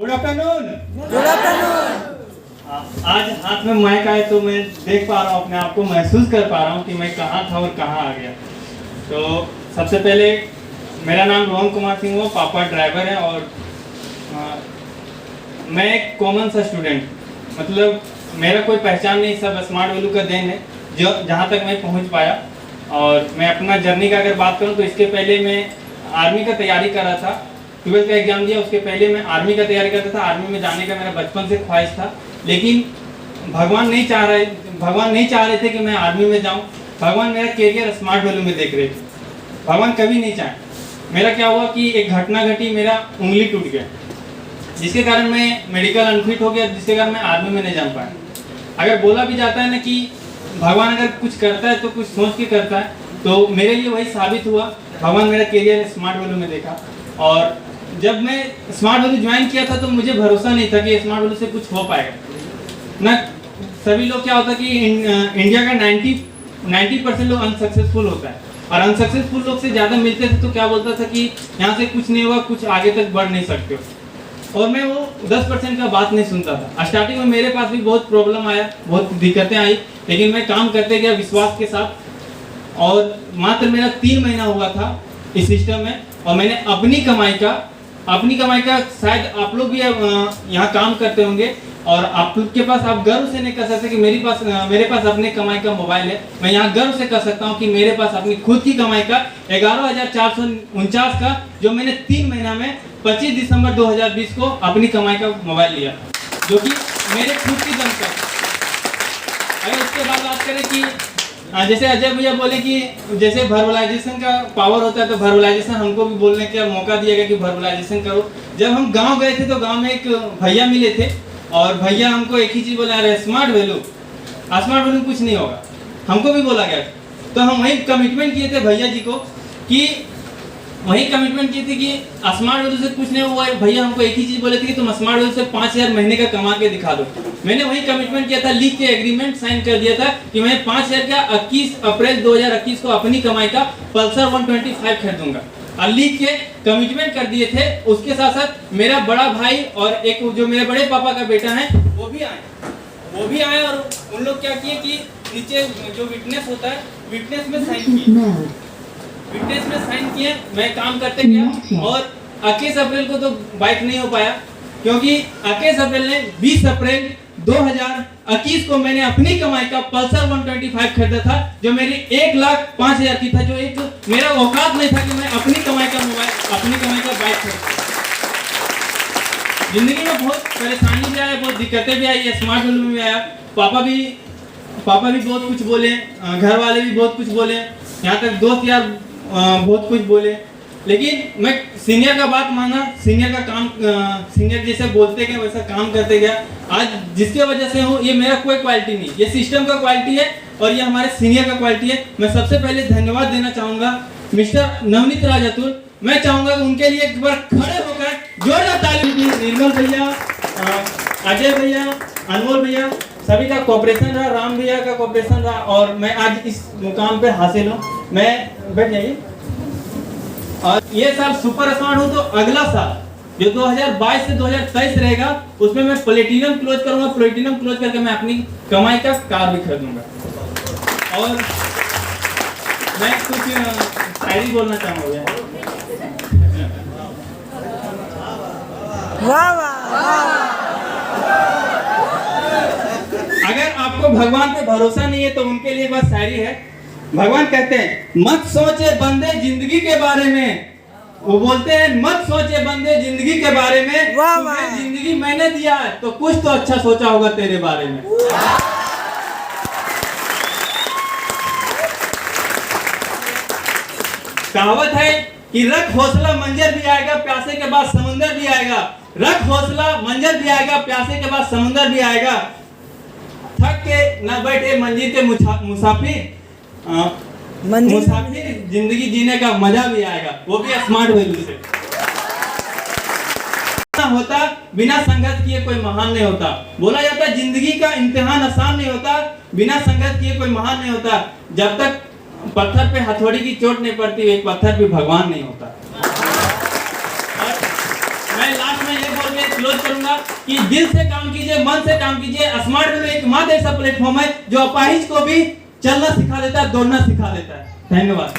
Good afternoon. Good afternoon. आज हाथ में माइक आए तो मैं देख पा रहा हूँ, अपने आप को महसूस कर पा रहा हूँ कि मैं कहाँ था और कहाँ आ गया। तो सबसे पहले मेरा नाम रोहन कुमार सिंह हो, पापा ड्राइवर है और मैं एक कॉमन सा स्टूडेंट, मतलब मेरा कोई पहचान नहीं, सब स्मार्ट वैल्यू का देन है जो जहाँ तक मैं पहुँच पाया। और मैं अपना जर्नी का अगर बात करूँ तो इसके पहले मैं आर्मी का तैयारी कर रहा था, 12th का एग्जाम दिया, उसके पहले मैं आर्मी का तैयारी करता था। आर्मी में जाने का मेरा बचपन से ख्वाहिश था, लेकिन भगवान नहीं चाह रहे थे कि मैं आर्मी में जाऊं। भगवान मेरा कैरियर स्मार्ट वैल्यू में देख रहे थे, भगवान कभी नहीं चाहे। मेरा क्या हुआ कि एक घटना घटी, मेरा उंगली टूट गया, जिसके कारण मैं मेडिकल अनफिट हो गया, जिसके कारण मैं आर्मी में नहीं जा पाया। अगर बोला भी जाता है ना कि भगवान अगर कुछ करता है तो कुछ सोच के करता है, तो मेरे लिए वही साबित हुआ। भगवान मेरा कैरियर स्मार्ट वैल्यू में देखा, और जब मैं स्मार्ट वैल्यू ज्वाइन किया था तो मुझे भरोसा नहीं था कि स्मार्ट वैल्यू से कुछ हो पाएगा ना। सभी लोग क्या होता है कि इंडिया का 90% लोग अनसक्सेसफुल होता है, और अनसक्सेसफुल लोग से ज़्यादा मिलते थे तो क्या बोलता था कि यहाँ से कुछ नहीं हुआ, कुछ आगे तक बढ़ नहीं सकते हो। और मैं वो 10% का बात नहीं सुनता था। स्टार्टिंग में मेरे पास भी बहुत प्रॉब्लम आया, बहुत दिक्कतें आई, लेकिन मैं काम करते गया विश्वास के साथ। और मात्र मेरा 3 महीना हुआ था इस सिस्टम में, और मैंने अपनी कमाई का शायद आप लोग भी यहाँ काम करते होंगे और आप लोग के पास, आप गर्व से नहीं कर सकते कि मेरे पास अपने कमाई का मोबाइल है। मैं यहाँ गर्व से कर सकता हूँ कि मेरे पास अपनी खुद की कमाई का 11,449 का, जो मैंने 3 महीना में 25 दिसंबर 2020 को अपनी कमाई का मोबाइल लिया, जो कि मेरे खुद की दम का। अगर उसके बाद बात करें कि जैसे अजय भैया बोले कि जैसे वर्बलाइजेशन का पावर होता है, तो वर्बलाइजेशन हमको भी बोलने का मौका दिया गया कि वर्बलाइजेशन करो। जब हम गांव गए थे तो गांव में एक भैया मिले थे, और भैया हमको एक ही चीज़ बोला रहे, स्मार्ट वैल्यू कुछ नहीं होगा। हमको भी बोला गया, तो हम वही कमिटमेंट किए थे भैया जी को, कि वही कमिटमेंट की थी कि स्मार्ट वैल्यू से कुछ नहीं हुआ। भैया हमको एक ही चीज़ बोले थे कि तुम स्मार्ट वैल्यू से 5,000 महीने का कमा के दिखा दो। मैंने वही कमिटमेंट किया था, लिख के एग्रीमेंट साइन कर दिया था कि मैं 5,000 का 21 अप्रैल 2021 को अपनी कमाई का पल्सर 125 खरीदूंगा, और लिख के कमिटमेंट कर दिए थे। उसके साथ साथ मेरा बड़ा भाई और एक जो मेरे बड़े पापा का बेटा है वो भी आए, और उन लोग क्या किए कि नीचे जो विटनेस होता है, विटनेस में साइन किए। मैं काम करते गया, और 21 अप्रैल को तो बाइक नहीं हो पाया, क्योंकि 21 अप्रैल ने 20 अप्रैल 2021 को मैंने अपनी कमाई का पल्सर 125 खरीदा था, जो मेरी 1,05,000 की था, जो एक मेरा औकात नहीं था कि मैं अपनी कमाई का बाइक खरीद। जिंदगी में बहुत परेशानी भी आई, बहुत दिक्कतें भी आई, स्मार्ट वैल्यू में भी आया। पापा भी बहुत कुछ बोले, घर वाले भी बहुत कुछ बोले, यहाँ तक दोस्त यार बहुत कुछ बोले, लेकिन मैं सीनियर का बात माना, सीनियर जैसे बोलते गए वैसा काम करते गया। आज जिसके वजह से हूँ, ये मेरा कोई क्वालिटी नहीं, ये सिस्टम का क्वालिटी है, और ये हमारे सीनियर का क्वालिटी है। मैं सबसे पहले धन्यवाद देना चाहूँगा मिस्टर नवनीत राजातुल। मैं चाहूँगा कि उनके लिए एक बार खड़े होकर जोरदार ताली। निर्मल भैया, अजय भैया, अनमोल भैया, सभी का कोऑपरेशन रहा, राम भैया का कोऑपरेशन रहा, और मैं आज इस मुकाम पे हासिल हूँ। मैं बैठ जाइए। और ये साल सुपर स्मार्ट हूँ, तो अगला साल जो 2022 से 2023 रहेगा, उसमें मैं प्लेटिनम क्लोज करूंगा। प्लेटिनम क्लोज करके मैं अपनी कमाई का कार भी खरीदूंगा। और मैं कुछ शायरी बोलना चाहूँगा। वाह वाह। अगर आपको भगवान पे भरोसा नहीं है तो उनके लिए बस शायरी है। भगवान कहते हैं, मत सोचे बंदे जिंदगी के बारे में। वो बोलते हैं, मत सोचे बंदे जिंदगी के बारे में, तुम्हें जिंदगी मैंने दिया है तो कुछ तो अच्छा सोचा होगा तेरे बारे में। कहावत है कि रख हौसला मंजर भी आएगा, प्यासे के बाद समुंदर भी आएगा। रख हौसला मंजर भी आएगा, प्यासे के बाद समुंदर भी आएगा। थक के न बैठे मंजिल के मुसाफिर जिंदगी जीने का मजा भी आएगा, वो भी स्मार्ट वैल्यू से। होता बिना संघर्ष किए कोई महान नहीं होता। बोला जाता है जिंदगी का इम्तिहान आसान नहीं होता, बिना संघर्ष किए कोई महान नहीं होता। जब तक पत्थर पे हथौड़ी की चोट नहीं पड़ती, एक पत्थर पे भगवान नहीं होता। और मैं लास्ट में ये बोल के क्लोज करूंगा कि दिल से काम कीजिए, मन से काम कीजिए। स्मार्ट वैल्यू एकमात्र ऐसा प्लेटफॉर्म है जो अपाहिज को भी चलना सिखा देता है, दौड़ना सिखा देता है। धन्यवाद।